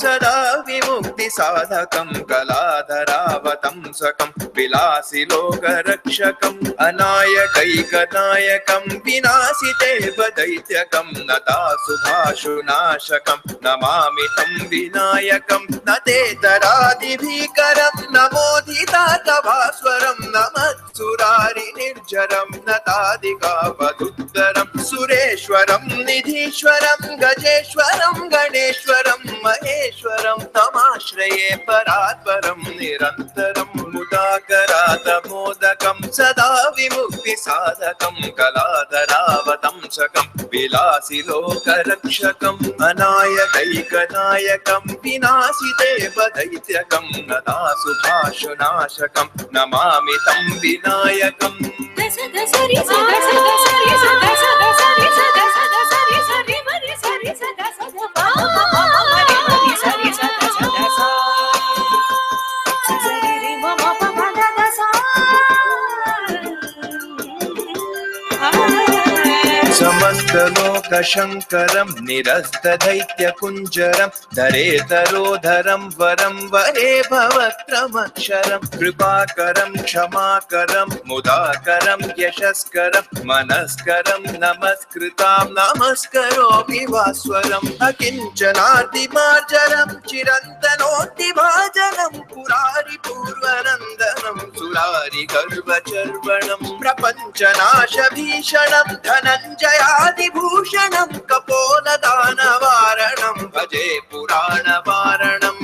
सदा विमुक्तिसाधकं कलाधरावतंसकं विलासि लोकरक्षकं अनायकैकनायकं विनाशितेव दैत्यकं नतासुभाषुनाशकं नमामि तं विनायकं न तेतरादिभीकरं नमोदितातभास्वरं नमत्सुरारिनिर्झरं नतादिकावदुत्तरं सुरेश्वरं निधीश्वरं गजेश्वरं गणेश्वरं महेश्वरं तमाश्रये परात्परं निरन्तरं मुदाकरातमोदकं सदा विमुक्तिसाधकं कलाधरावतंसकं विलासि लोकरक्षकं अनायकैकनायकं विनाशितेव दैत्यकं नतासुभाषुनाशकं नमामि तं विनायकम् समस्तलोकशङ्करं निरस्तदैत्यकुञ्जरं धरेतरोधरं वरं वरे भवत्रमक्षरं कृपाकरं क्षमाकरं मुदाकरं यशस्करं मनस्करं नमस्कृतां नमस्करोमि भास्वरम् अकिञ्चनादिमार्जरं चिरन्तनोत्तिभाजनं पुरारिपूर्वनन्दनं सुरारिगर्वचर्वणं प्रपञ्चनाशभीषणं धनञ्जयादिभूषणं कपोलदानवारणं भजे पुराणवारणम्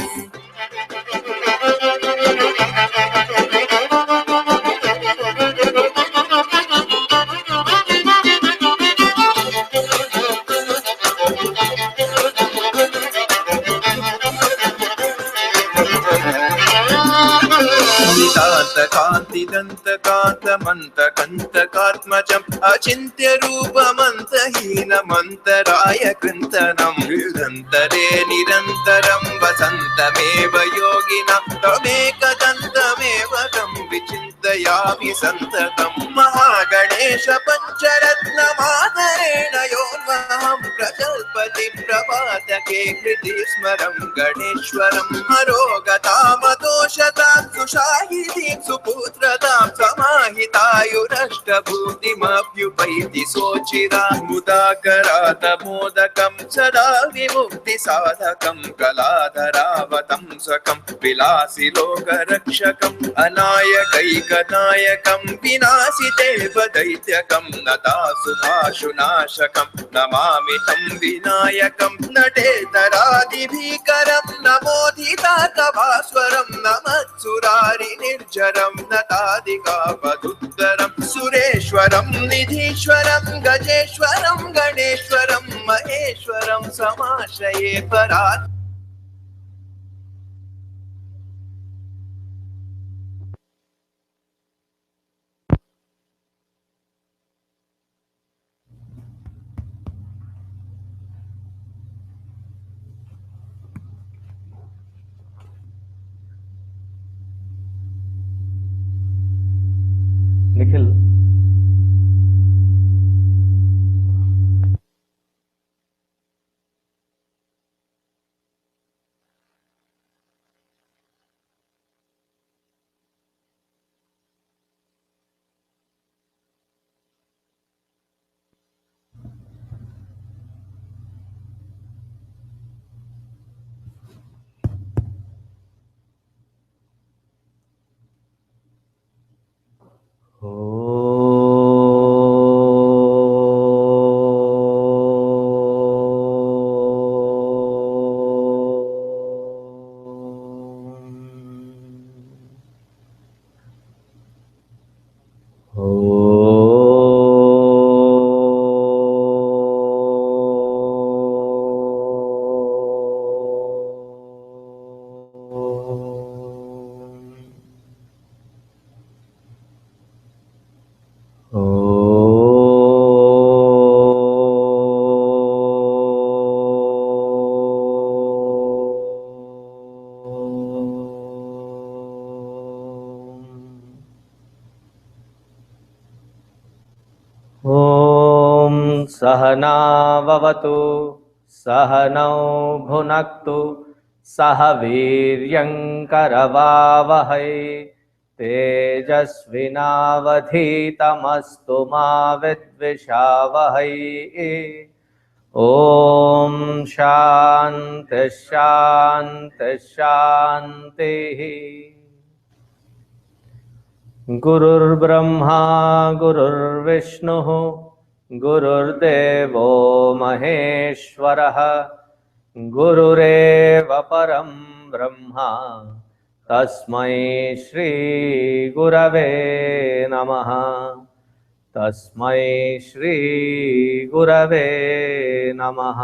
कान्तिदन्तकान्तमन्तकन्तकात्मजम् अचिन्त्यरूपमन्तहीनमन्तराय कृन्तनं हृदन्तरे निरन्तरं वसन्तमेव योगिनं तमेकदन्तमेव तं विचिन्तयामि सन्ततं महागणेश पञ्चरत्नमादरेण योन्वहं प्रकल्पति प्रपातके कृति स्मरं गणेश्वरं हरोगतामदोषतां सुशाहितीं सुपुत्रतां समाहितायुरष्टभूतिमभ्युपैति सोचिरां मुदाकरातमोदकं सदा विमुक्तिसाधकं कलाधरावतंसकं विलासि लोकरक्षकम् अनायकैकनायकं विनाशितेव दैत्यकं नतासुभाषुनाशकं नमामि तं विनायकं नटेतरादिभीकरं नमोदितातभास्वरं नमत्सुरारिनिर्झरं नतादिकावदुत्तरं सुरेश्वरं निधीश्वरं गजेश्वरं गणेश्वरं महेश्वरं समाश्रये परात् निखिल सहनाववतु सहनौ भुनक्तु सह वीर्यं करवावहै तेजस्विनावधीतमस्तु मा विद्विषावहै। ओम शांति शांति शांति। गुरुर्ब्रह्मा गुरुर्विष्णुः गुरुर्देवो महेश्वरः गुरुरेव परं ब्रह्मा तस्मै श्री गुरवे नमः। तस्मै श्री गुरवे नमः।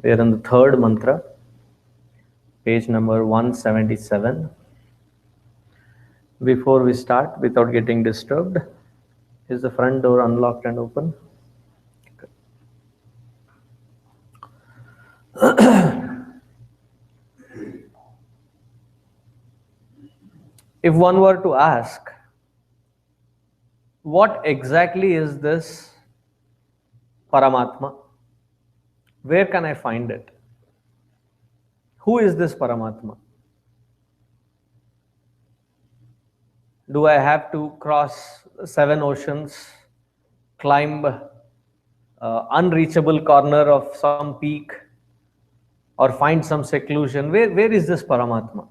We are in the third mantra, page number 177. Before we start, without getting disturbed, is the front door unlocked and open? If one were to ask, what exactly is this Paramatma? Where can I find it? Who is this Paramatma? Do I have to cross 7 oceans, climb unreachable corner of some peak, or find some seclusion? Where is this Paramatma?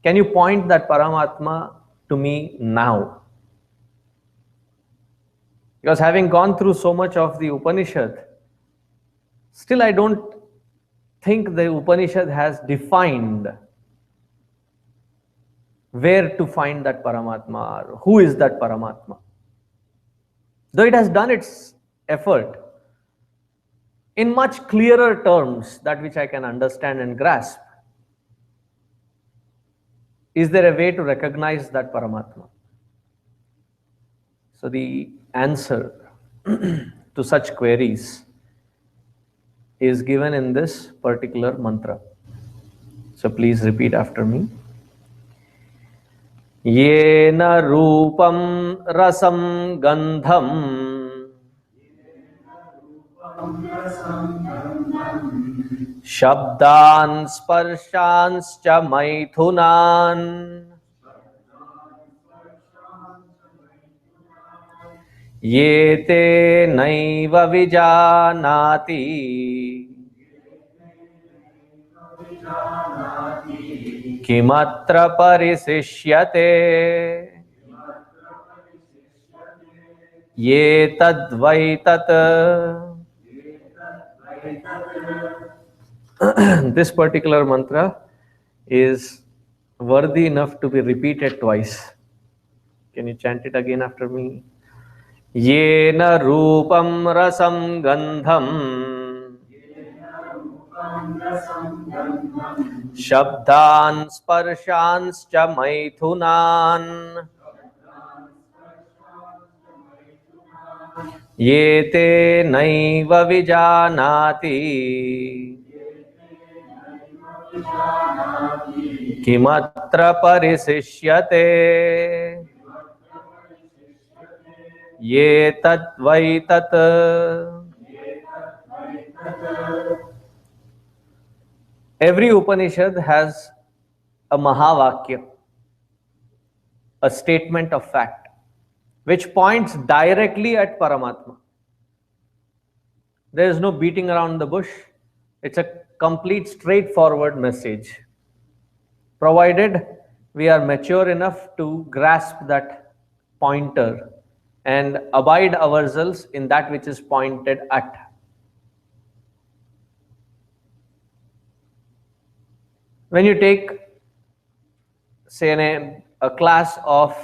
Can you point that Paramatma to me now? Because having gone through so much of the Upanishad, still I don't think the Upanishad has defined where to find that Paramatma, or who is that Paramatma. Though it has done its effort in much clearer terms, that which I can understand and grasp. Is there a way to recognize that Paramatma? So the answer to such queries is given in this particular mantra. So please repeat after me. Yena rupam rasam gandham shabdan sparshanscha maithunan ye te naiva vijanati kimatra parisishyate ye tadvai tat. This particular mantra is worthy enough to be repeated twice. Can you chant it again after me? Yena rupam rasam gandham shabdan sparshanscha maithunan ye te naiva vijanati kimatra parisishyate ye tadvai tat. Every Upanishad has a Mahavakya, a statement of fact, which points directly at Paramatma. There is no beating around the bush. It's a complete straightforward message, provided we are mature enough to grasp that pointer and abide ourselves in that which is pointed at. When you take, say, a class of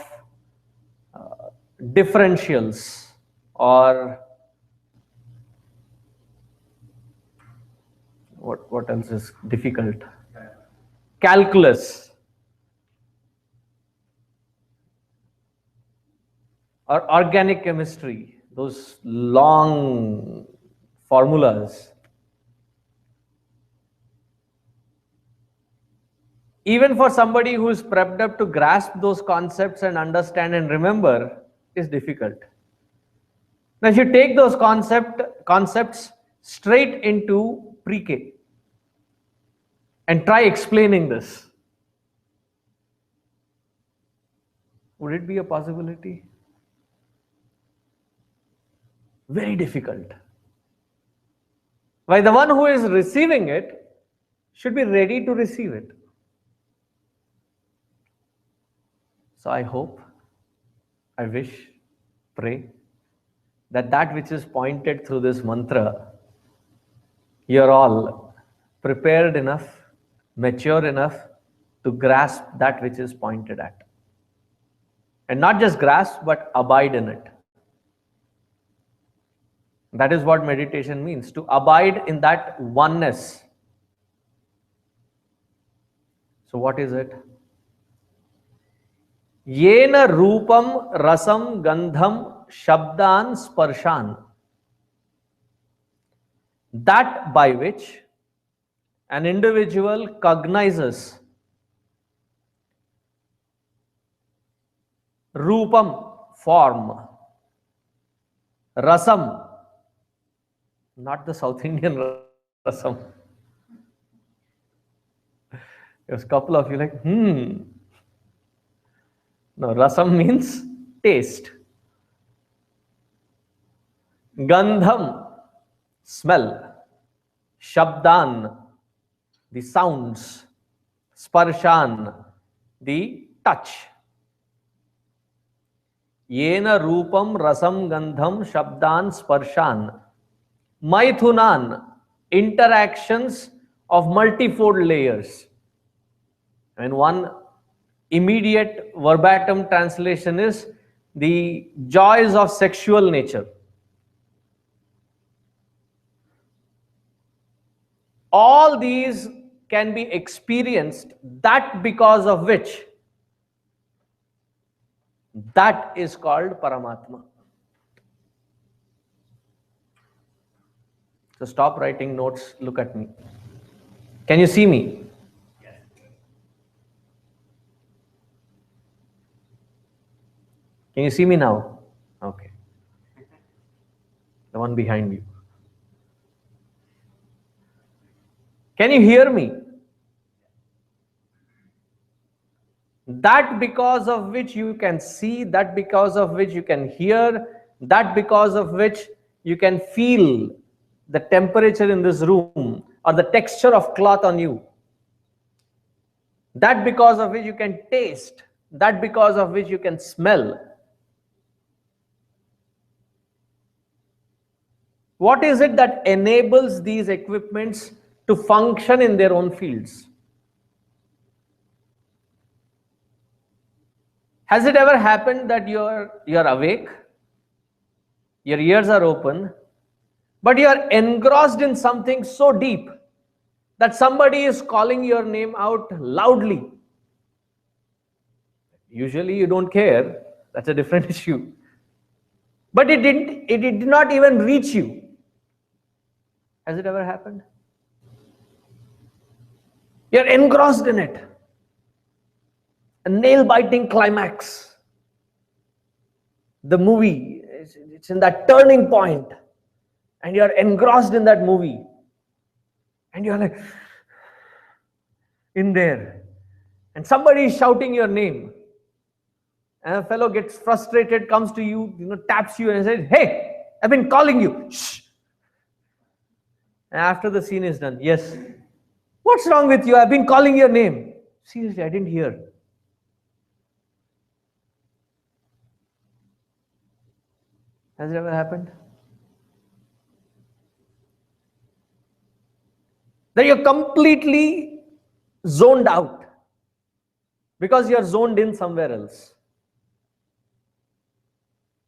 differentials or what else is difficult? Calculus or organic chemistry, those long formulas. even for somebody who is prepped up to grasp those concepts and understand and remember, is difficult. Now, if you take those concepts straight into pre-K and try explaining this, would it be a possibility? Very difficult. Why the one who is receiving it should be ready to receive it. So I hope, I wish, pray that that which is pointed through this mantra, you're all prepared enough, mature enough to grasp that which is pointed at. And not just grasp, but abide in it. That is what meditation means, to abide in that oneness. So what is it? Yena rupam rasam gandham shabdan sparshan. That by which an individual cognizes rupam, form, rasam, not the South Indian rasam. There's a couple of you like, No, rasam means taste. Gandham, smell. Shabdan, the sounds. Sparshan, the touch. Yena rupam rasam gandham shabdan sparshan. Maithunan, interactions of multifold layers. And one immediate verbatim translation is the joys of sexual nature. All these can be experienced, that because of which, that is called Paramatma. So stop writing notes, look at me. Can you see me? Can you see me now? Okay. The one behind you. Can you hear me? That because of which you can see, that because of which you can hear, that because of which you can feel the temperature in this room or the texture of cloth on you, that because of which you can taste, that because of which you can smell. What is it that enables these equipments to function in their own fields? Has it ever happened that you're awake, your ears are open, but you are engrossed in something so deep that somebody is calling your name out loudly? Usually you don't care, that's a different issue. But it did not even reach you. Has it ever happened? You're engrossed in it. A nail-biting climax. The movie, it's in that turning point, and you're engrossed in that movie. And you're like, in there. And somebody is shouting your name. And a fellow gets frustrated, comes to you, taps you and says, "Hey, I've been calling you." Shh. And after the scene is done, "Yes. What's wrong with you? I've been calling your name." "Seriously, I didn't hear." Has it ever happened? That you're completely zoned out because you're zoned in somewhere else.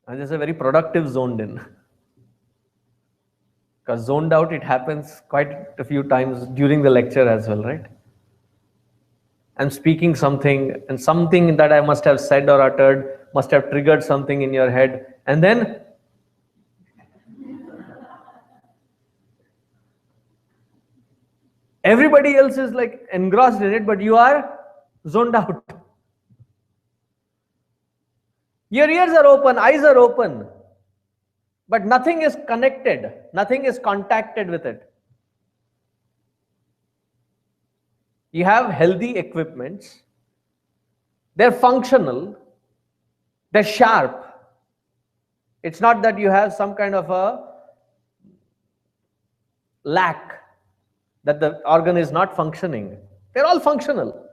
And this is a very productive zoned in. Because zoned out, it happens quite a few times during the lecture as well, right? I'm speaking something, and something that I must have said or uttered must have triggered something in your head, and then everybody else is like engrossed in it, but you are zoned out. Your ears are open, eyes are open, but nothing is connected, nothing is contacted with it. You have healthy equipments, they're functional, they're sharp. It's not that you have some kind of a lack, that the organ is not functioning. They're all functional.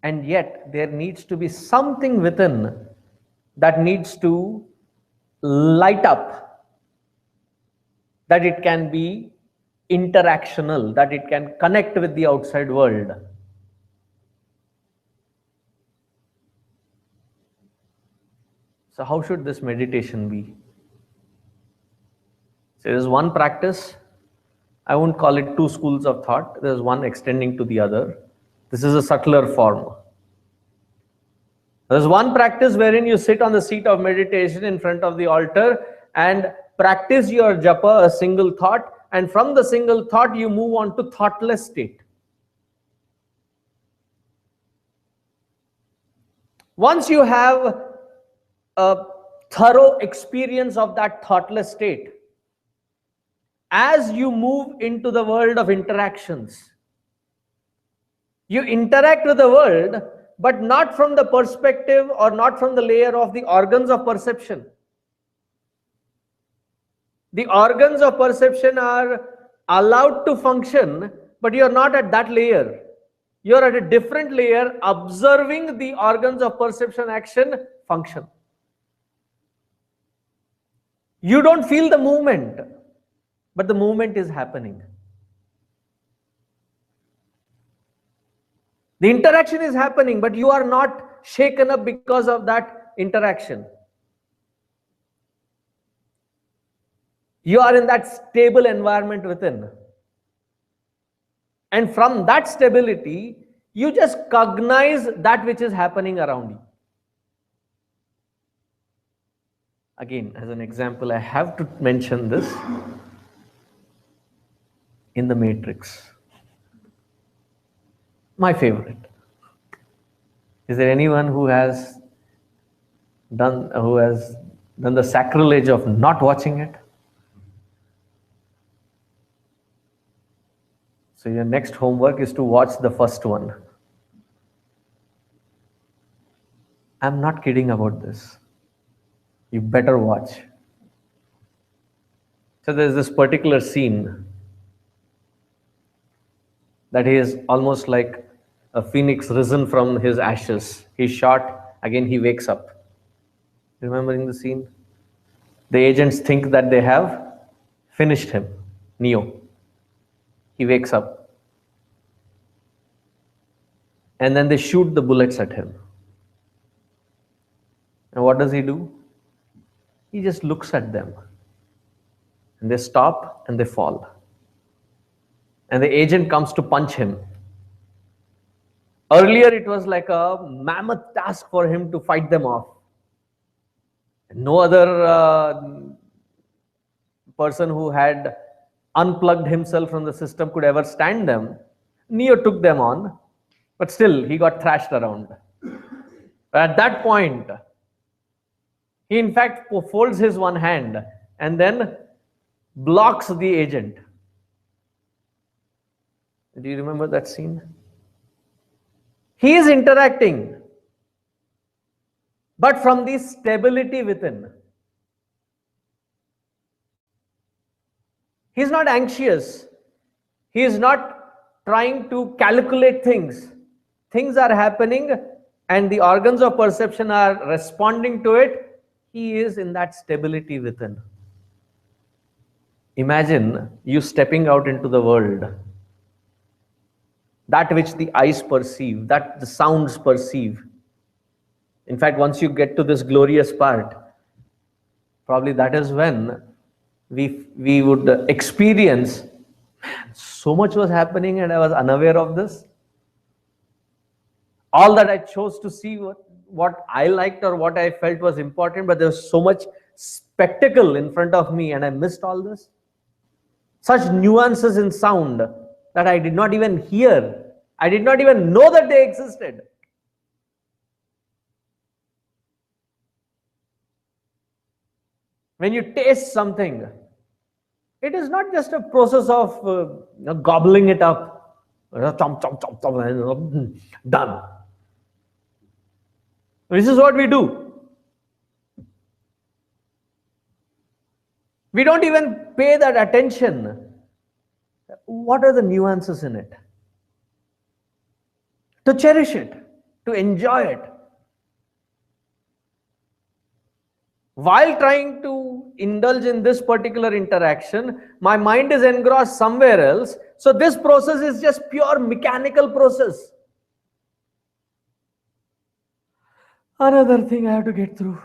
And yet there needs to be something within that needs to light up, that it can be interactional, that it can connect with the outside world. So how should this meditation be? So there is one practice. I won't call it two schools of thought. There is one extending to the other. This is a subtler form. There is one practice wherein you sit on the seat of meditation in front of the altar and practice your japa, a single thought, and from the single thought you move on to thoughtless state. Once you have a thorough experience of that thoughtless state, as you move into the world of interactions, you interact with the world, but not from the perspective or not from the layer of the organs of perception. The organs of perception are allowed to function, but you are not at that layer. You are at a different layer, observing the organs of perception action function. You don't feel the movement, but the movement is happening. The interaction is happening, but you are not shaken up because of that interaction. You are in that stable environment within. And from that stability, you just cognize that which is happening around you. Again, as an example, I have to mention this in the Matrix. My favorite. Is there anyone who has done the sacrilege of not watching it? So your next homework is to watch the first one. I'm not kidding about this. You better watch. So there's this particular scene that he is almost like a phoenix risen from his ashes. He's shot, again he wakes up. Remembering the scene? The agents think that they have finished him, Neo. He wakes up. And then they shoot the bullets at him. And what does he do? He just looks at them. And they stop and they fall. And the agent comes to punch him. Earlier it was like a mammoth task for him to fight them off. No other person who had unplugged himself from the system could ever stand them. Neo took them on, but still he got thrashed around. At that point, he in fact folds his one hand and then blocks the agent. Do you remember that scene? He is interacting, but from the stability within. He is not anxious. He is not trying to calculate things. Things are happening and the organs of perception are responding to it. He is in that stability within. Imagine you stepping out into the world. That which the eyes perceive, that the sounds perceive. In fact, once you get to this glorious part, probably that is when we would experience, man, so much was happening and I was unaware of this. All that I chose to see what I liked or what I felt was important, but there was so much spectacle in front of me and I missed all this. Such nuances in sound that I did not even hear. I did not even know that they existed. When you taste something, it is not just a process of gobbling it up, chomp, chomp, chomp, chomp, and done. This is what we do. We don't even pay that attention. What are the nuances in it? To cherish it, to enjoy it. While trying to indulge in this particular interaction, my mind is engrossed somewhere else. So this process is just pure mechanical process. Another thing I have to get through.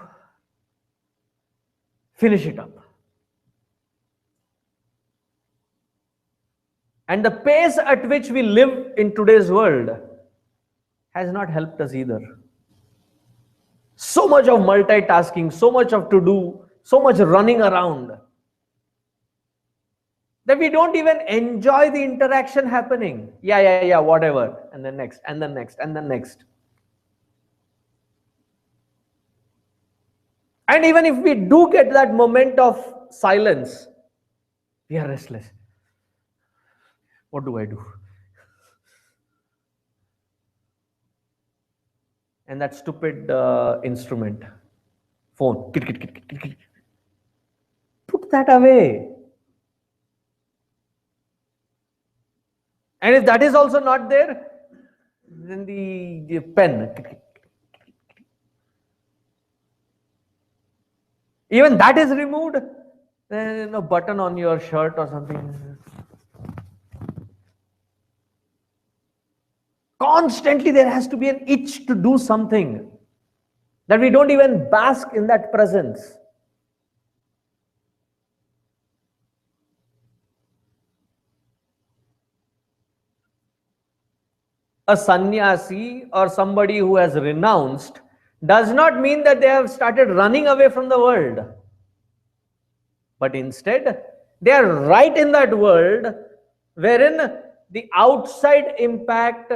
Finish it up. And the pace at which we live in today's world has not helped us either. So much of multitasking, so much of to do, so much running around, that we don't even enjoy the interaction happening. Yeah, whatever. And then next, and then next, and then next. And even if we do get that moment of silence, we are restless. What do I do? And that stupid instrument, phone, put that away. And if that is also not there, then the pen, even that is removed, then a button on your shirt or something. Constantly there has to be an itch to do something, that we don't even bask in that presence. A sannyasi or somebody who has renounced does not mean that they have started running away from the world. But instead, they are right in that world wherein the outside impact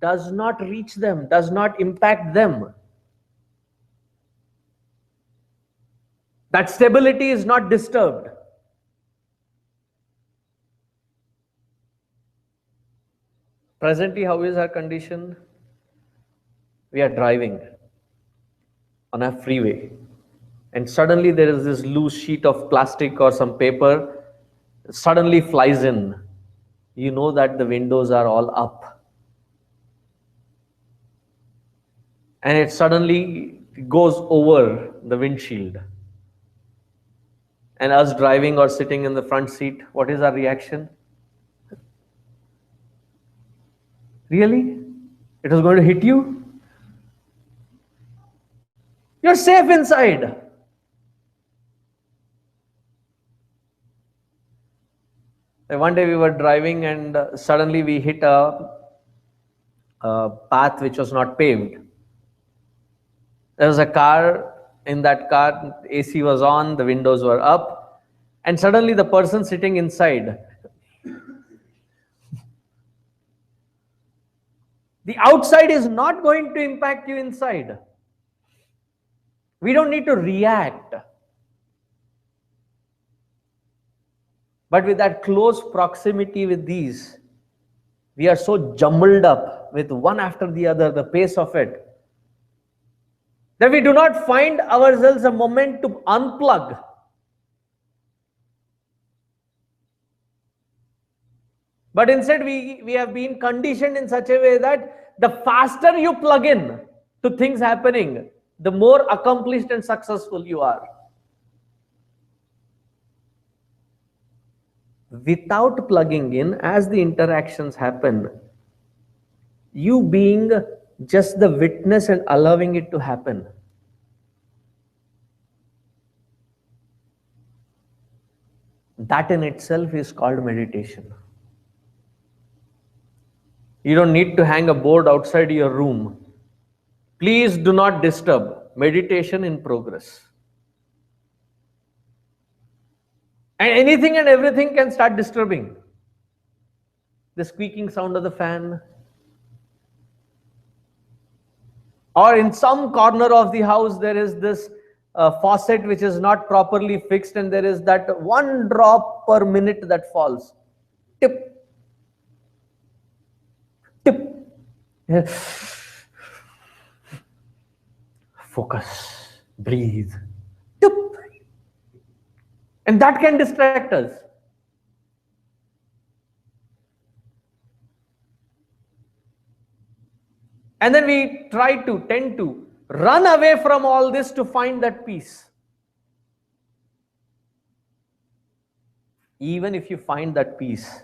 does not reach them, does not impact them. That stability is not disturbed. Presently, how is our condition? We are driving on a freeway, and suddenly there is this loose sheet of plastic or some paper suddenly flies in. You know that the windows are all up, and it suddenly goes over the windshield. And us driving or sitting in the front seat, what is our reaction? Really? It was going to hit you? You're safe inside. One day we were driving and suddenly we hit a path which was not paved. There was a car. In that car, AC was on, the windows were up, and suddenly the person sitting inside, the outside is not going to impact you inside. We don't need to react. But with that close proximity with these, we are so jumbled up with one after the other, the pace of it, that we do not find ourselves a moment to unplug. But instead, we have been conditioned in such a way that the faster you plug in to things happening, the more accomplished and successful you are. Without plugging in, as the interactions happen, you being just the witness and allowing it to happen, that in itself is called meditation. You don't need to hang a board outside your room. Please do not disturb. Meditation in progress. And anything and everything can start disturbing. the squeaking sound of the fan, or in some corner of the house there is this faucet which is not properly fixed, and there is that one drop per minute that falls. Tip, tip. Yeah. Focus, breathe, tip. And that can distract us. And then we tend to run away from all this to find that peace. Even if you find that peace,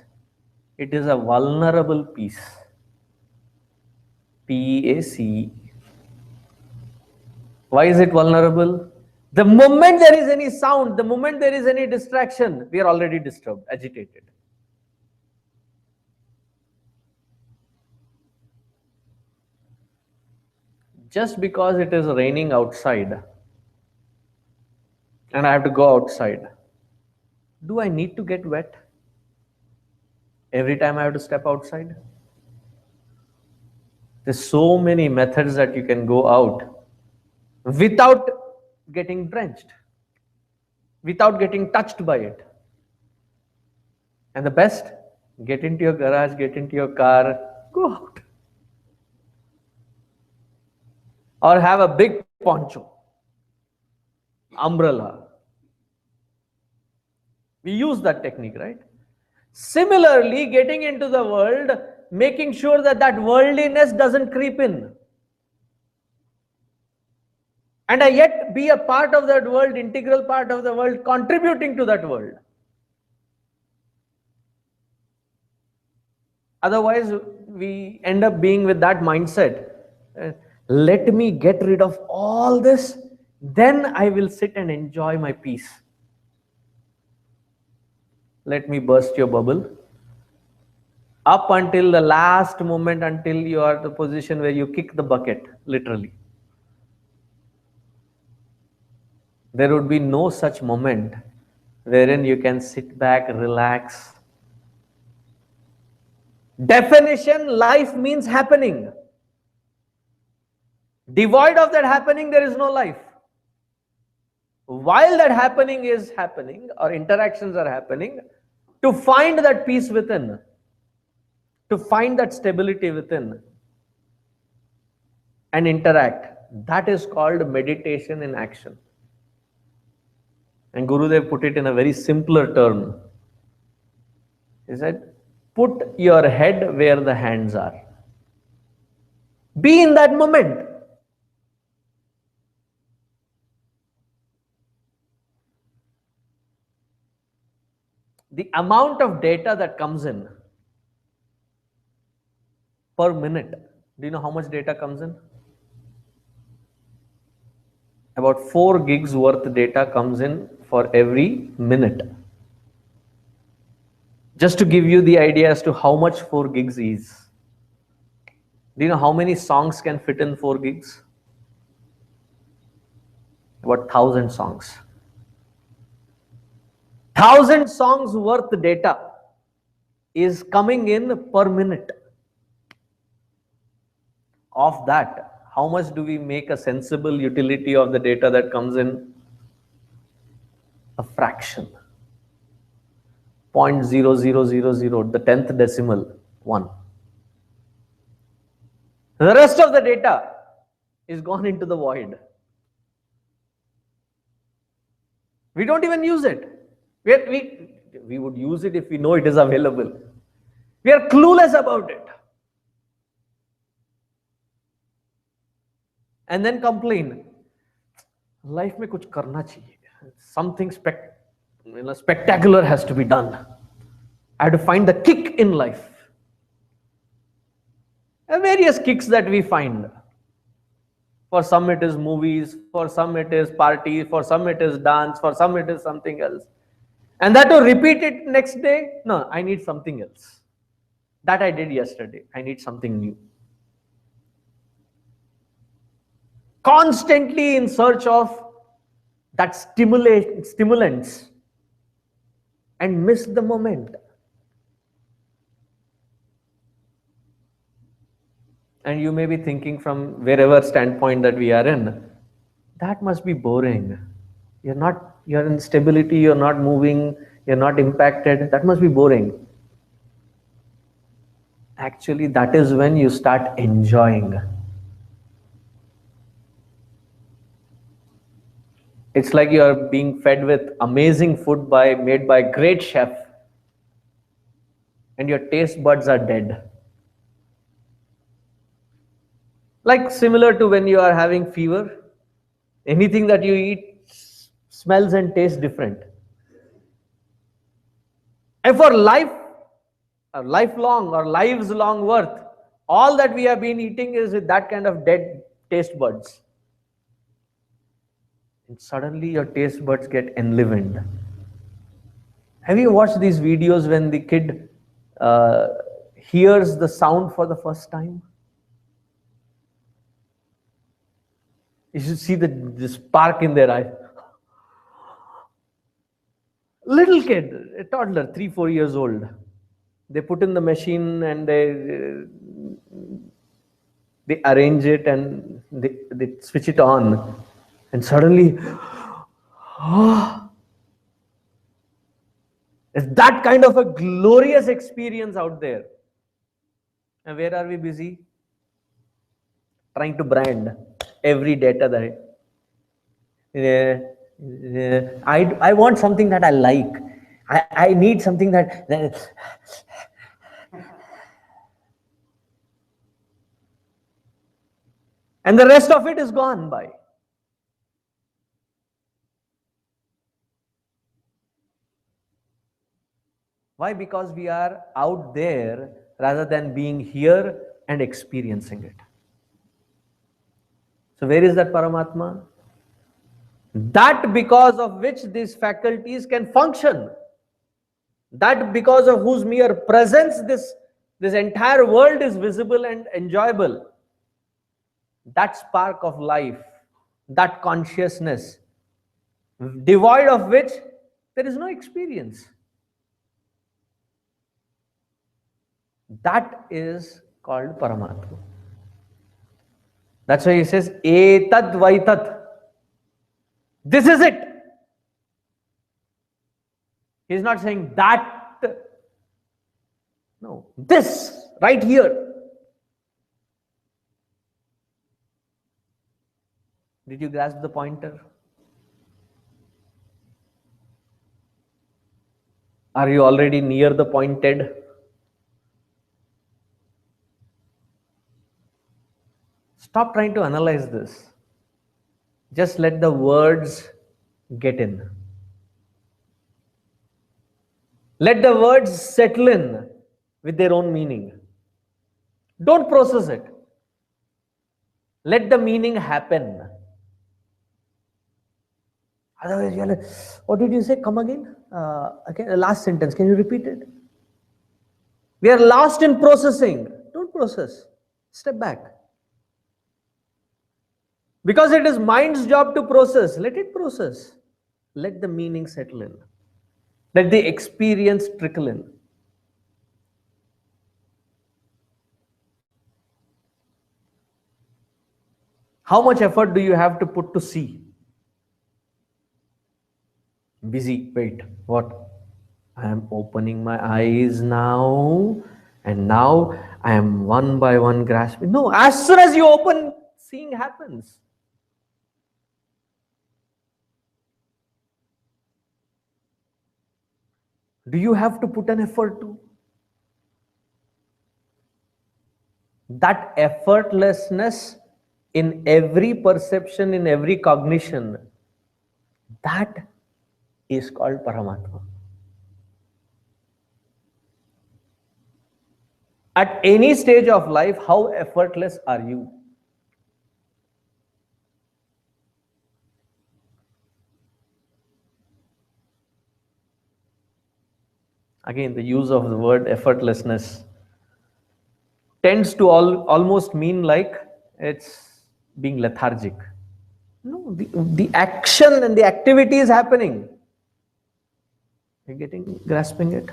it is a vulnerable peace. PAC. Why is it vulnerable? The moment there is any sound, the moment there is any distraction, we are already disturbed, agitated. Just because it is raining outside and I have to go outside, do I need to get wet every time I have to step outside? There's so many methods that you can go out without getting drenched, without getting touched by it. And the best, get into your garage, get into your car, go out. Or have a big poncho, umbrella. We use that technique, right? Similarly, getting into the world, making sure that that worldliness doesn't creep in. And I yet be a part of that world, integral part of the world, contributing to that world. Otherwise, we end up being with that mindset. Let me get rid of all this, then I will sit and enjoy my peace. Let me burst your bubble. Up until the last moment, until you are in the position where you kick the bucket, literally. There would be no such moment wherein you can sit back, relax. Definition, life means happening. Devoid of that happening, there is no life. While that happening is happening, or interactions are happening, to find that peace within, to find that stability within, and interact, that is called meditation in action. And Gurudev put it in a very simpler term. He said, put your head where the hands are. Be in that moment. The amount of data that comes in per minute, do you know how much data comes in? About 4 gigs worth data comes in for every minute. Just to give you the idea as to how much 4 gigs is. Do you know how many songs can fit in 4 gigs? About 1,000 songs. 1,000 songs worth data is coming in per minute. Of that, how much do we make a sensible utility of the data that comes in? A fraction. 0.0000, the 10th decimal, 1. The rest of the data is gone into the void. We don't even use it. We would use it if we know it is available. We are clueless about it. And then complain. Life mein kuch karna chahiye. Something spectacular has to be done. I have to find the kick in life. And various kicks that we find. For some it is movies, for some it is party, for some it is dance, for some it is something else. And that to repeat it next day, no, I need something else. That I did yesterday, I need something new. Constantly in search of that stimulants and miss the moment. And you may be thinking from wherever standpoint that we are in, that must be boring. You're in stability, you're not moving, you're not impacted. That must be boring. Actually, that is when you start enjoying. It's like you are being fed with amazing food made by great chef, and your taste buds are dead. Like similar to when you are having fever, anything that you eat smells and tastes different. And for life, or lifelong or lives long worth, all that we have been eating is with that kind of dead taste buds. And suddenly your taste buds get enlivened. Have you watched these videos when the kid hears the sound for the first time? You should see the spark in their eye. Little kid, a toddler, 3-4 years old. They put in the machine and they arrange it and they switch it on, and suddenly, it's that kind of a glorious experience out there. And where are we busy? Trying to brand every data that I want something that I like. I need something that and the rest of it is gone by. Why? Because we are out there rather than being here and experiencing it. So where is that Paramatma? That because of which these faculties can function. That because of whose mere presence this entire world is visible and enjoyable. That spark of life, that consciousness, devoid of which there is no experience. That is called Paramatma. That's why he says, Etad Vaitat. This is it. He's not saying that. No, this right here. Did you grasp the pointer? Are you already near the pointed? Stop trying to analyze this. Just let the words get in. Let the words settle in with their own meaning. Don't process it. Let the meaning happen. Otherwise, you're like, what did you say? Come again? Okay, last sentence. Can you repeat it? We are lost in processing. Don't process. Step back. Because it is mind's job to process. Let it process. Let the meaning settle in. Let the experience trickle in. How much effort do you have to put to see? Busy. Wait. What? I am opening my eyes now. And now I am one by one grasping. No, as soon as you open, seeing happens. Do you have to put an effort to? That effortlessness in every perception, in every cognition, that is called Paramatma. At any stage of life, how effortless are you? Again, the use of the word effortlessness tends to almost mean like it's being lethargic. No, the action and the activity is happening. You're grasping it?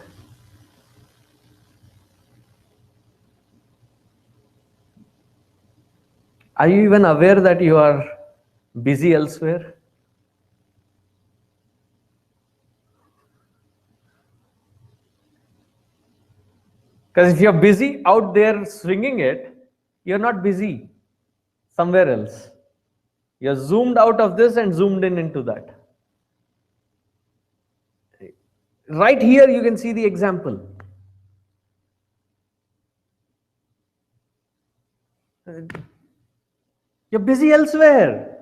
Are you even aware that you are busy elsewhere? Because if you're busy out there swinging it, you're not busy somewhere else. You're zoomed out of this and zoomed in into that. Right here, you can see the example. You're busy elsewhere.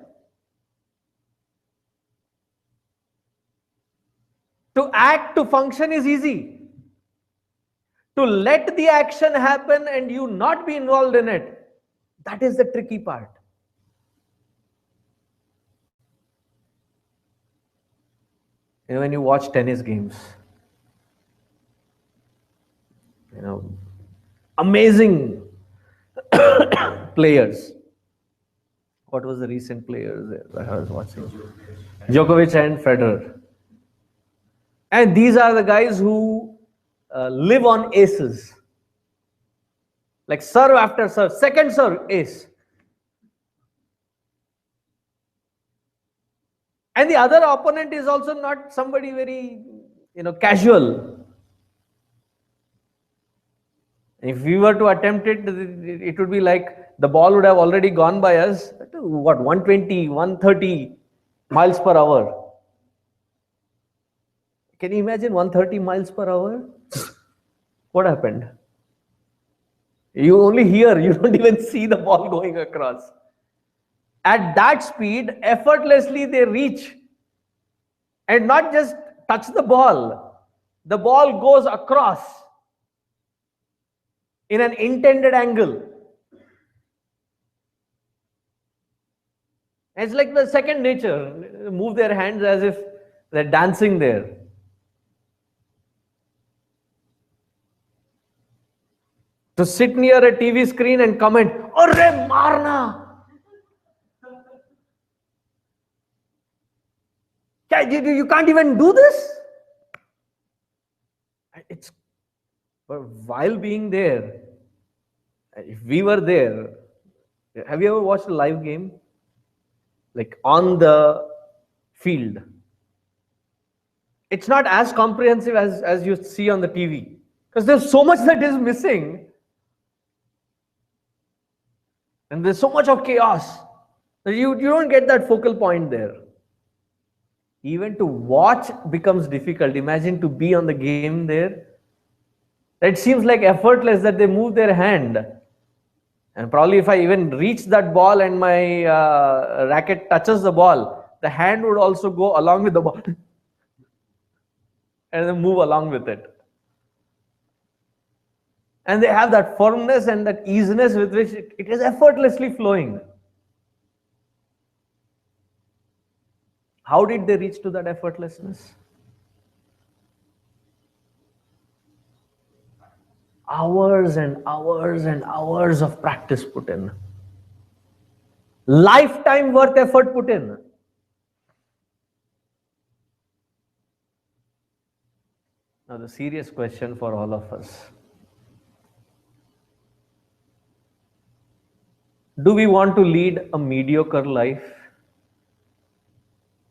To act, to function is easy. To let the action happen and you not be involved in it, that is the tricky part. When you watch tennis games, amazing players. What was the recent players that I was watching? Djokovic and Federer. And these are the guys who live on aces. Like serve after serve, second serve, ace. And the other opponent is also not somebody very, casual. If we were to attempt it, it would be like the ball would have already gone by us, what, 120, 130 miles per hour. Can you imagine 130 miles per hour? What happened? You only hear, you don't even see the ball going across. At that speed, effortlessly they reach and not just touch the ball goes across in an intended angle. It's like the second nature, move their hands as if they're dancing there. To sit near a TV screen and comment, "Arre marna!" You can't even do this. It's but while being there, if we were there, have you ever watched a live game? Like on the field. It's not as comprehensive as you see on the TV. Because there's so much that is missing. And there's so much of chaos that you don't get that focal point there. Even to watch becomes difficult. Imagine to be on the game there. It seems like effortless that they move their hand. And probably if I even reach that ball and my racket touches the ball, the hand would also go along with the ball. And then move along with it. And they have that firmness and that easiness with which it is effortlessly flowing. How did they reach to that effortlessness? Hours and hours and hours of practice put in. Lifetime worth effort put in. Now the serious question for all of us. Do we want to lead a mediocre life?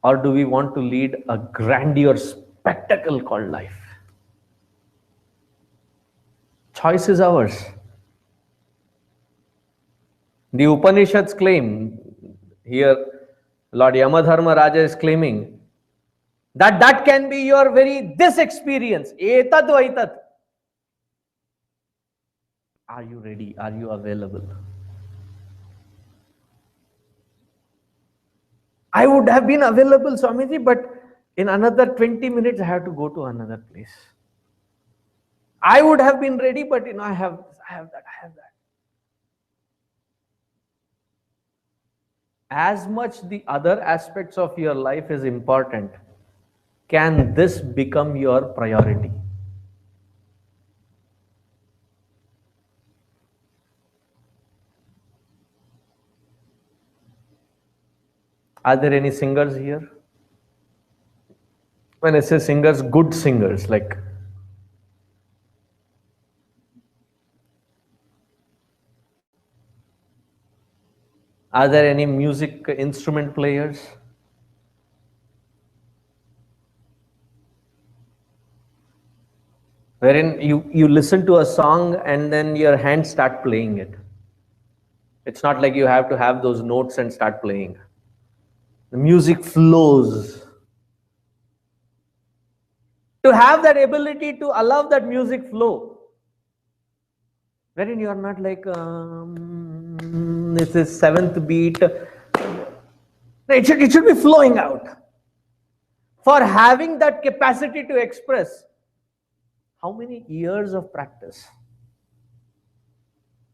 Or do we want to lead a grandiose spectacle called life? Choice is ours. The Upanishads claim, here Lord Yamadharma Raja is claiming, that can be your this experience. Etad vaitat. Are you ready? Are you available? I would have been available, Swamiji, but in another 20 minutes, I have to go to another place. I would have been ready, but I have that. As much the other aspects of your life is important, can this become your priority? Are there any singers here? When I say singers, good singers, like Are there any music instrument players? Wherein you listen to a song and then your hands start playing it. It's not like you have to have those notes and start playing. The music flows. To have that ability to allow that music flow, wherein you are not like this is seventh beat. It should be flowing out. For having that capacity to express, how many years of practice?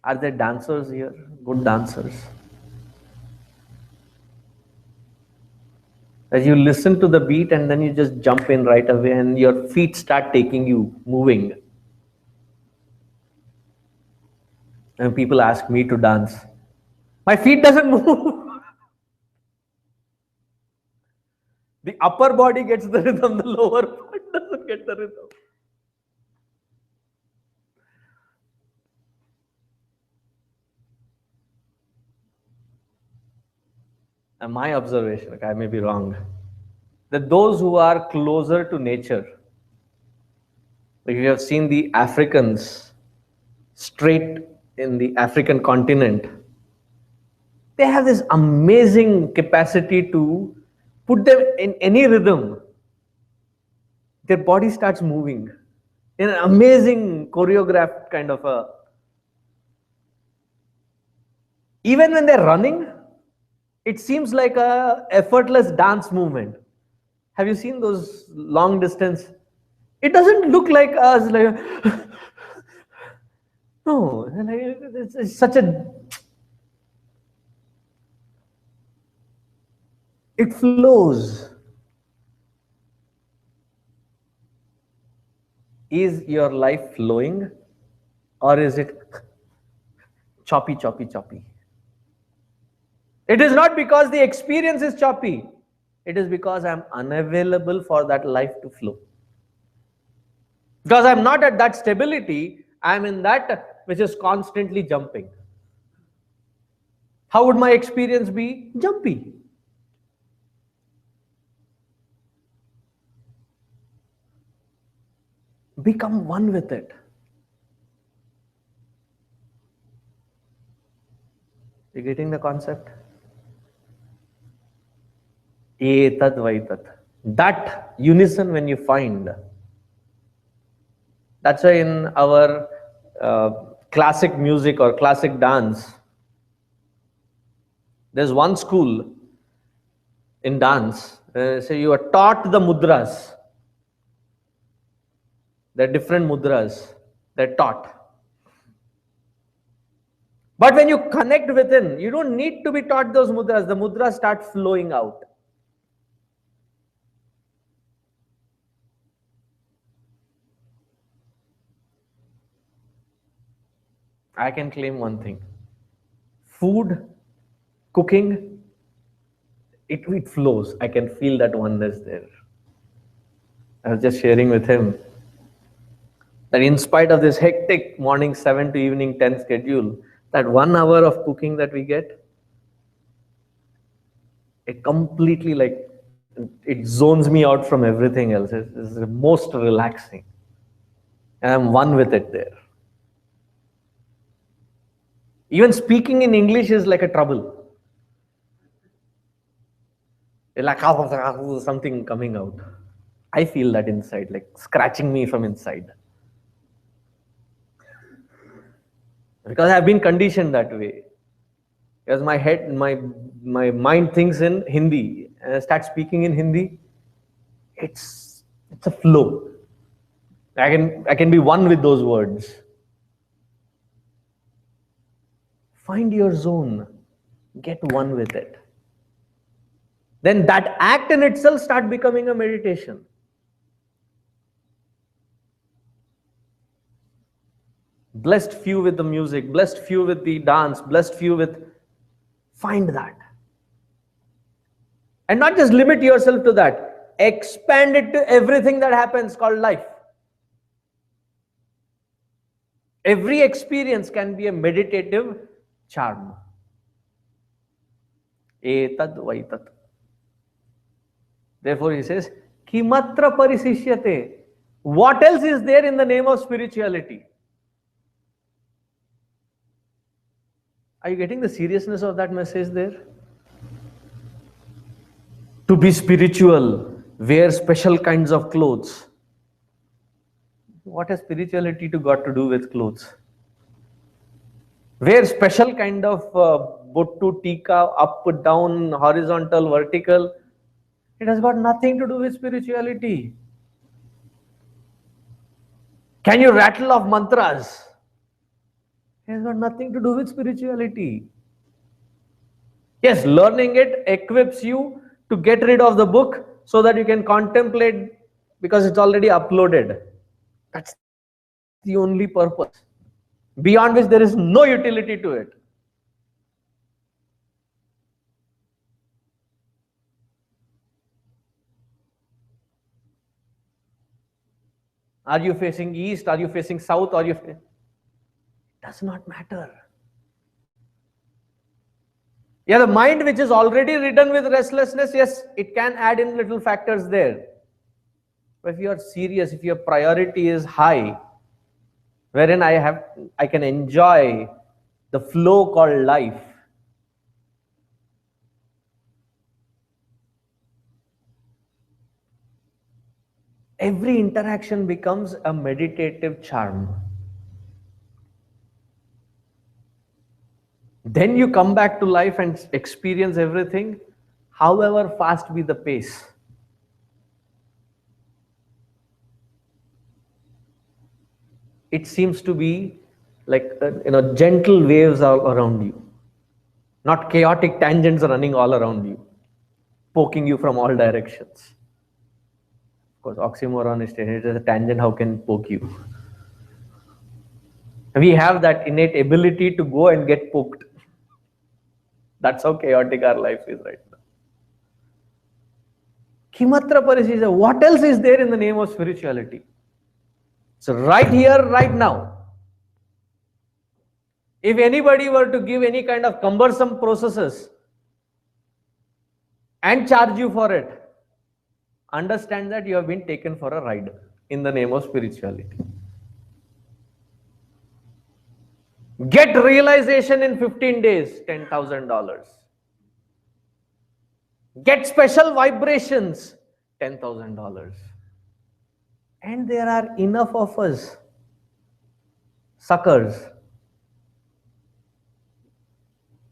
Are there dancers here? Good dancers? As you listen to the beat and then you just jump in right away and your feet start taking you, moving. And people ask me to dance. My feet doesn't move. The upper body gets the rhythm, the lower part doesn't get the rhythm. And my observation, I may be wrong, that those who are closer to nature, like you have seen the Africans straight in the African continent, they have this amazing capacity to put them in any rhythm. Their body starts moving in an amazing choreographed kind of a. Even when they're running, it seems like a effortless dance movement. Have you seen those long distance? It doesn't look like us like no, it's such a. It flows. Is your life flowing or is it choppy, choppy, choppy? It is not because the experience is choppy. It is because I'm unavailable for that life to flow. Because I'm not at that stability, I'm in that which is constantly jumping. How would my experience be? Jumpy. Become one with it. You getting the concept? Etat vaitat. That unison when you find. That's why in our classic music or classic dance, there's one school in dance. So you are taught the mudras. There are different mudras. They're taught. But when you connect within, you don't need to be taught those mudras. The mudras start flowing out. I can claim one thing. Food, cooking, it flows. I can feel that oneness there. I was just sharing with him that in spite of this hectic morning 7 to evening 10 schedule, that 1 hour of cooking that we get, it completely like, it zones me out from everything else. It's the most relaxing. And I'm one with it there. Even speaking in English is like a trouble. It's like something coming out. I feel that inside, like scratching me from inside. Because I've been conditioned that way. Because my head, my mind thinks in Hindi, and I start speaking in Hindi, it's a flow. I can be one with those words. Find your zone, get one with it. Then that act in itself start becoming a meditation. Blessed few with the music, blessed few with the dance, blessed few with. Find that. And not just limit yourself to that. Expand it to everything that happens called life. Every experience can be a meditative charm. Etad vaitat. Therefore he says, Kimatra parisishyate. What else is there in the name of spirituality? Are you getting the seriousness of that message there? To be spiritual, wear special kinds of clothes. What has spirituality got to do with clothes? Wear special kind of bottu, tika, up, down, horizontal, vertical. It has got nothing to do with spirituality. Can you rattle off mantras? It has got nothing to do with spirituality. Yes, learning it equips you to get rid of the book so that you can contemplate because it's already uploaded. That's the only purpose. Beyond which there is no utility to it. Are you facing east? Are you facing south? It does not matter. Yeah, the mind which is already ridden with restlessness, yes, it can add in little factors there. But if you are serious, if your priority is high, wherein I can enjoy the flow called life, every interaction becomes a meditative charm. Then you come back to life and experience everything, however fast be the pace. It seems to be like gentle waves all around you, not chaotic tangents running all around you, poking you from all directions. Of course, oxymoron is it is a tangent. How can it poke you? We have that innate ability to go and get poked. That's how chaotic our life is right now. Kimatra parisisya. What else is there in the name of spirituality? So right here, right now. If anybody were to give any kind of cumbersome processes and charge you for it, understand that you have been taken for a ride in the name of spirituality. Get realization in 15 days, $10,000. Get special vibrations, $10,000. And there are enough of us, suckers.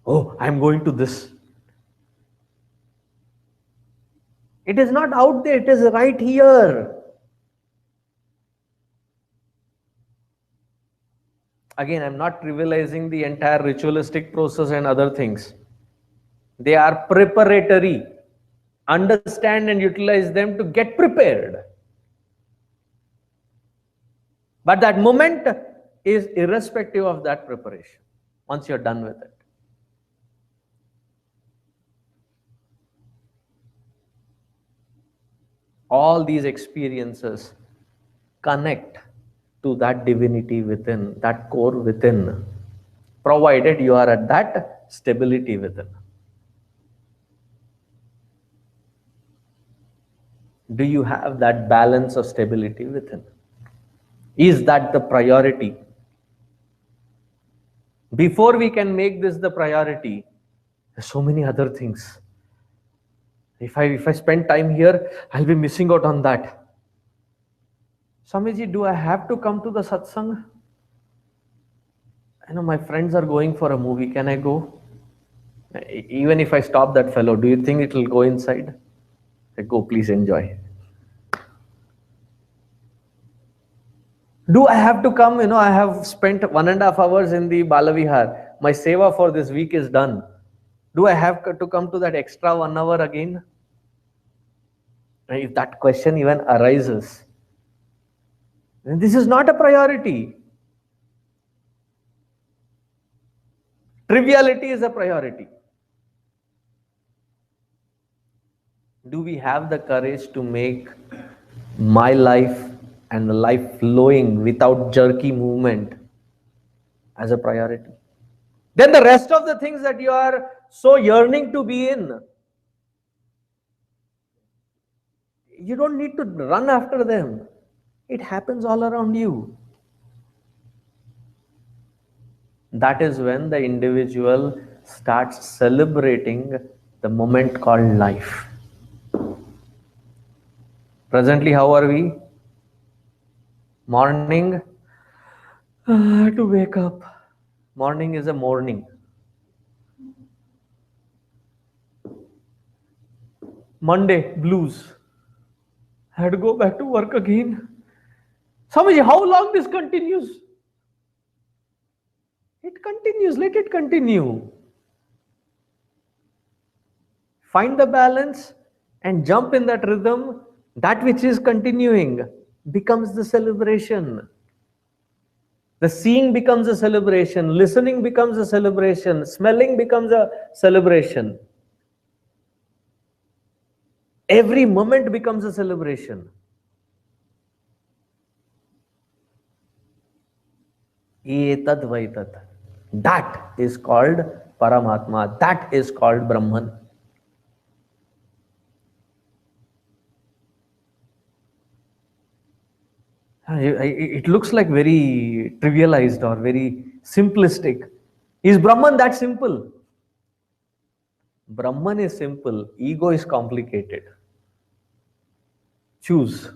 Oh, I'm going to this. It is not out there, it is right here. Again, I'm not trivializing the entire ritualistic process and other things. They are preparatory. Understand and utilize them to get prepared. But that moment is irrespective of that preparation once you're done with it. All these experiences connect to that divinity within, that core within, provided you are at that stability within. Do you have that balance of stability within? Is that the priority? Before we can make this the priority, there's so many other things. If I spend time here, I'll be missing out on that. Swamiji, do I have to come to the satsang? I know my friends are going for a movie. Can I go? Even if I stop that fellow, do you think it will go inside? Go, please enjoy. Do I have to come? I have spent 1.5 hours in the Balavihar. My seva for this week is done. Do I have to come to that extra 1 hour again? If that question even arises, then this is not a priority. Triviality is a priority. Do we have the courage to make my life and the life flowing without jerky movement as a priority? Then the rest of the things that you are so yearning to be in. You don't need to run after them. It happens all around you. That is when the individual starts celebrating the moment called life. Presently, how are we? Morning, to wake up. Morning is a morning. Monday, blues. I had to go back to work again. Swamiji, how long this continues? It continues, let it continue. Find the balance and jump in that rhythm. That which is continuing becomes the celebration. The seeing becomes a celebration, listening becomes a celebration, smelling becomes a celebration. Every moment becomes a celebration. Etad Vaitat. That is called Paramatma. That is called Brahman. It looks like very trivialized or very simplistic. Is Brahman that simple? Brahman is simple. Ego is complicated. Choose.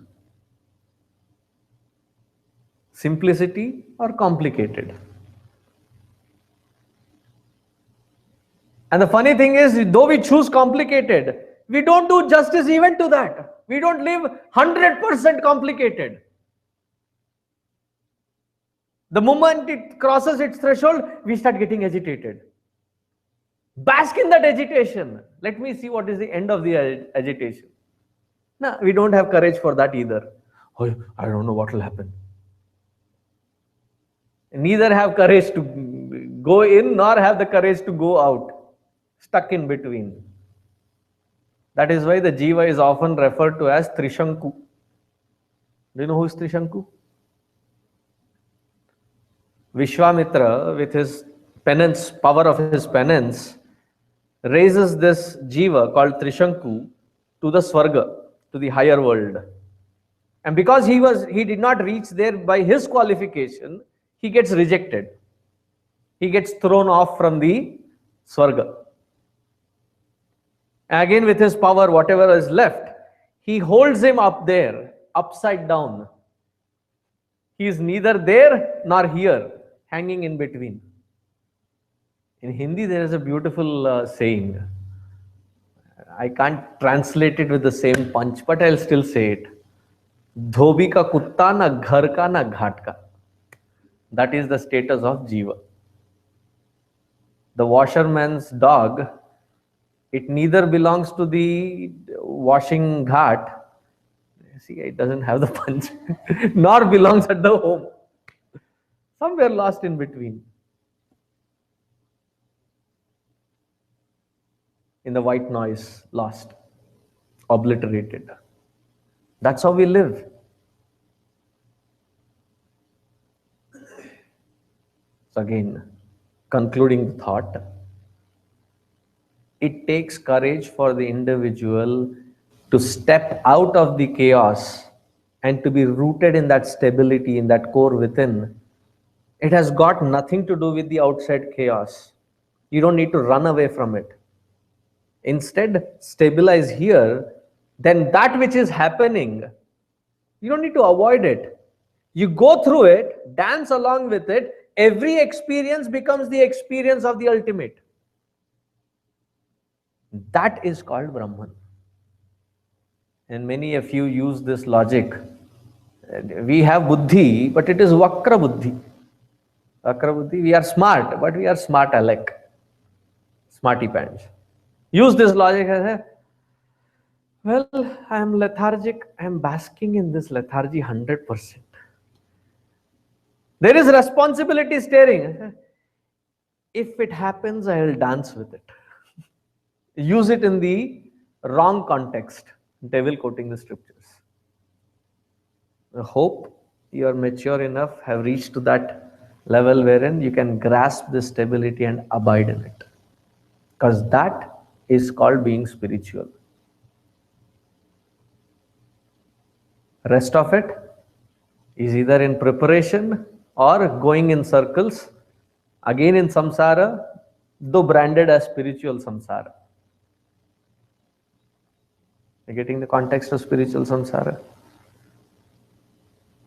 Simplicity or complicated. And the funny thing is, though we choose complicated, we don't do justice even to that. We don't live 100% complicated. The moment it crosses its threshold, we start getting agitated. Bask in that agitation. Let me see what is the end of the agitation. No, we don't have courage for that either. Oh, I don't know what will happen. Neither have courage to go in nor have the courage to go out. Stuck in between. That is why the Jiva is often referred to as Trishanku. Do you know who is Trishanku? Vishwamitra, with his penance, power of his penance, raises this Jiva called Trishanku to the Swarga, to the higher world. And because he did not reach there by his qualification, he gets rejected. He gets thrown off from the Swarga. Again, with his power, whatever is left, he holds him up there, upside down. He is neither there nor here, hanging in between. In Hindi, there is a beautiful saying. I can't translate it with the same punch, but I'll still say it. Dhobi ka kutta na ghar ka na ghat ka. That is the status of Jiva. The washerman's dog, it neither belongs to the washing ghat, see, it doesn't have the punch, nor belongs at the home. Somewhere lost in between. In the white noise, lost, obliterated. That's how we live. So again, concluding the thought, it takes courage for the individual to step out of the chaos and to be rooted in that stability, in that core within. It has got nothing to do with the outside chaos. You don't need to run away from it. Instead, stabilize here, then that which is happening, you don't need to avoid it. You go through it, dance along with it. Every experience becomes the experience of the ultimate. That is called Brahman. And many of you use this logic. We have buddhi, but it is vakra buddhi. Vakra buddhi, we are smart, but we are smart alike. Smarty pants. Use this logic as well, I am lethargic, I am basking in this lethargy 100%. There is responsibility staring. If it happens, I will dance with it. Use it in the wrong context. Devil quoting the scriptures. I hope you are mature enough, have reached to that level wherein you can grasp this stability and abide in it. because that is called being spiritual. Rest of it is either in preparation or going in circles, again in samsara, though branded as spiritual samsara. You're getting the context of spiritual samsara?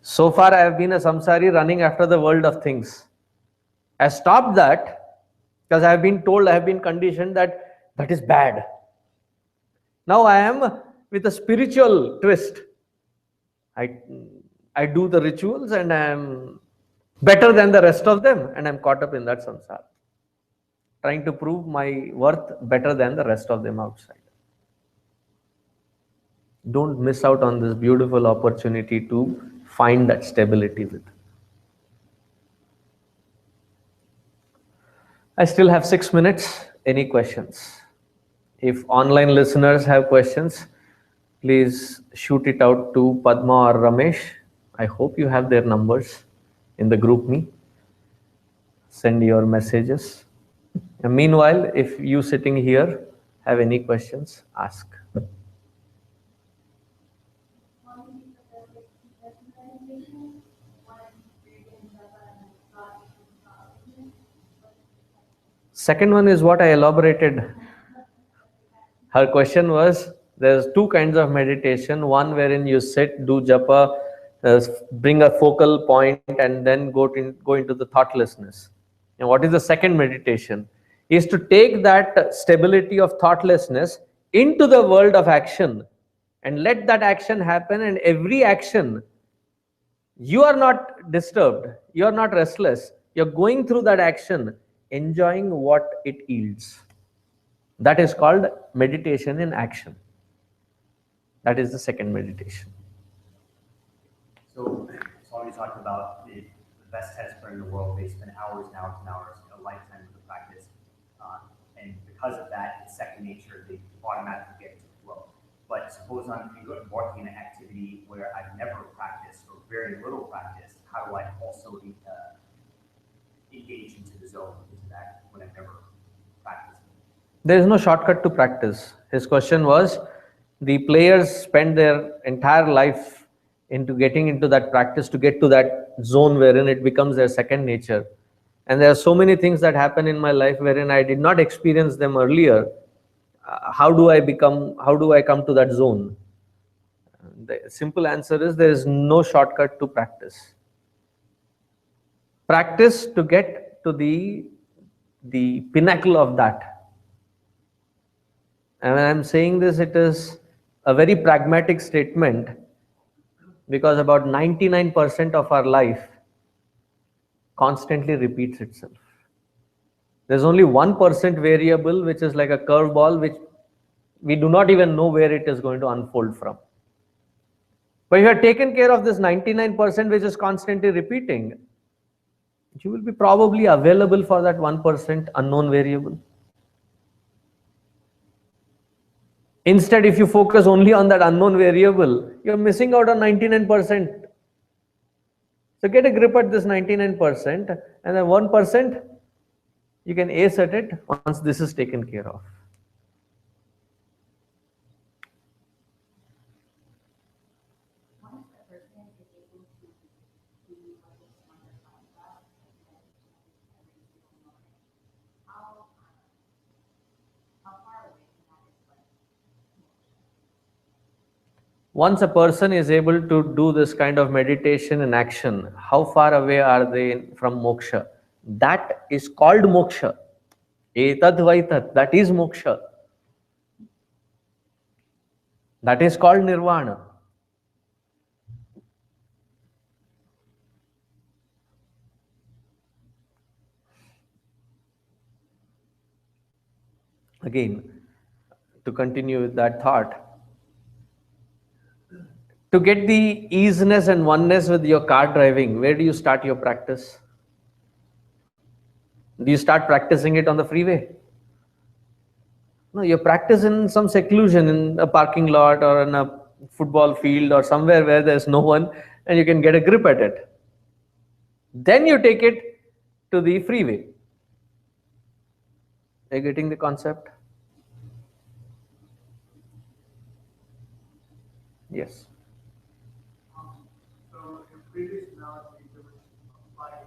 So far, I have been a samsari running after the world of things. I stopped that because I have been told, I have been conditioned that that is bad. Now I am with a spiritual twist. I do the rituals and I am better than the rest of them, and I'm caught up in that samsara, trying to prove my worth better than the rest of them outside. Don't miss out on this beautiful opportunity to find that stability with. I still have 6 minutes. Any questions? If online listeners have questions, please shoot it out to Padma or Ramesh. I hope you have their numbers in the group me. Send your messages. And meanwhile, if you sitting here have any questions, ask. Second one is what I elaborated. Her question was, there's two kinds of meditation. One wherein you sit, do japa, bring a focal point, and then go into the thoughtlessness. And what is the second meditation? Is to take that stability of thoughtlessness into the world of action and let that action happen, and every action, you are not disturbed, you are not restless, you're going through that action, enjoying what it yields. That is called meditation in action. That is the second meditation. So Swami talked about the best test in the world. They spend hours and hours and hours, a lifetime of the practice. And because of that, it's second nature, they automatically get into the flow. But suppose I'm working in an activity where I've never practiced or very little practice, how do I also engage into the zone, into that, when I've never practiced? There is no shortcut to practice. His question was, the players spend their entire life into getting into that practice to get to that zone wherein it becomes their second nature. And there are so many things that happen in my life wherein I did not experience them earlier. How do I come to that zone? The simple answer is, there is no shortcut to practice. Practice to get to the pinnacle of that. And when I'm saying this, it is a very pragmatic statement, because about 99% of our life constantly repeats itself. There's only 1% variable, which is like a curveball, which we do not even know where it is going to unfold from. But if you have taken care of this 99% which is constantly repeating, you will be probably available for that 1% unknown variable. Instead, if you focus only on that unknown variable, you're missing out on 99%. So get a grip at this 99%, and then 1%, you can ace at it once this is taken care of. Once a person is able to do this kind of meditation in action, how far away are they from moksha? That is called moksha. Etad vaitat, that is moksha. That is called nirvana. Again, to continue with that thought, to get the easiness and oneness with your car driving, where do you start your practice? Do you start practicing it on the freeway? No, you practice in some seclusion, in a parking lot or in a football field or somewhere where there's no one, and you can get a grip at it. Then you take it to the freeway. Are you getting the concept? Yes. So in previous analogy, there was light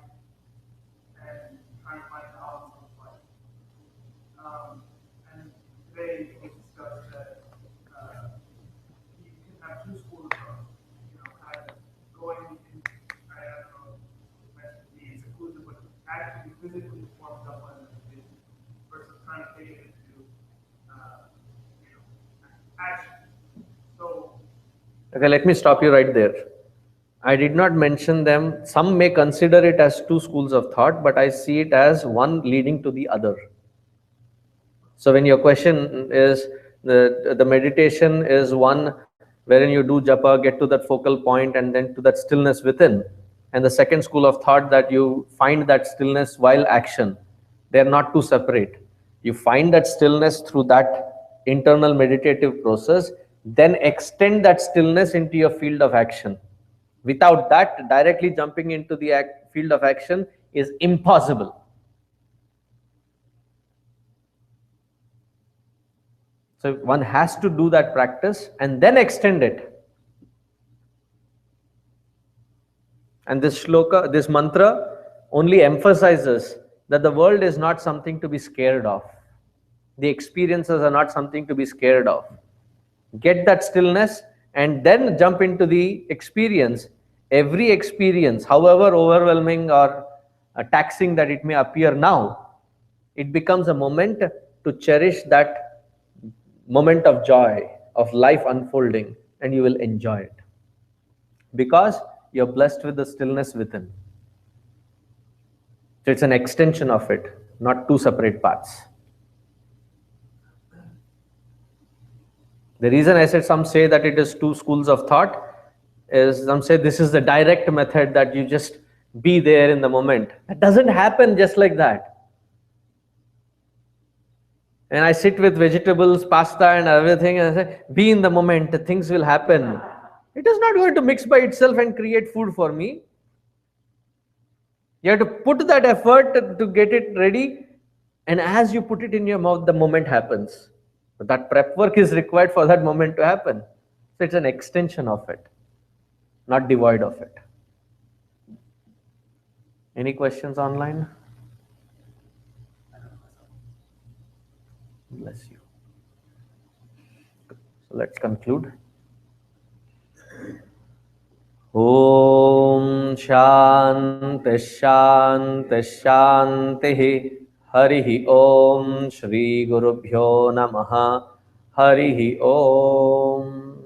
and trying to find the opposite of light. And today we discussed that you can have two schools of thought. Kind of going in, I don't know, it's inclusive, but actually physically formed up on the vision versus trying to take it into, action. So. Okay, let me stop you right there. I did not mention them. Some may consider it as two schools of thought, but I see it as one leading to the other. So when your question is the meditation is one wherein you do japa, get to that focal point and then to that stillness within. And the second school of thought that you find that stillness while action. They are not two separate. You find that stillness through that internal meditative process, then extend that stillness into your field of action. Without that, directly jumping into the field of action is impossible. So one has to do that practice and then extend it. And this shloka, this mantra only emphasizes that the world is not something to be scared of. The experiences are not something to be scared of. Get that stillness and then jump into the experience. Every experience, however overwhelming or taxing that it may appear now, it becomes a moment to cherish that moment of joy, of life unfolding, and you will enjoy it. Because you're blessed with the stillness within. So it's an extension of it, not two separate parts. The reason I said some say that it is two schools of thought is some say this is the direct method that you just be there in the moment. That doesn't happen just like that. And I sit with vegetables, pasta and everything and I say, be in the moment, things will happen. It is not going to mix by itself and create food for me. You have to put that effort to get it ready, and as you put it in your mouth, the moment happens. But that prep work is required for that moment to happen. So it's an extension of it, not devoid of it. Any questions online? Bless you. So let's conclude. Om Shanti Shanti Shanti. Harihi Om Shri Gurubhyo Namaha. Harihi Om.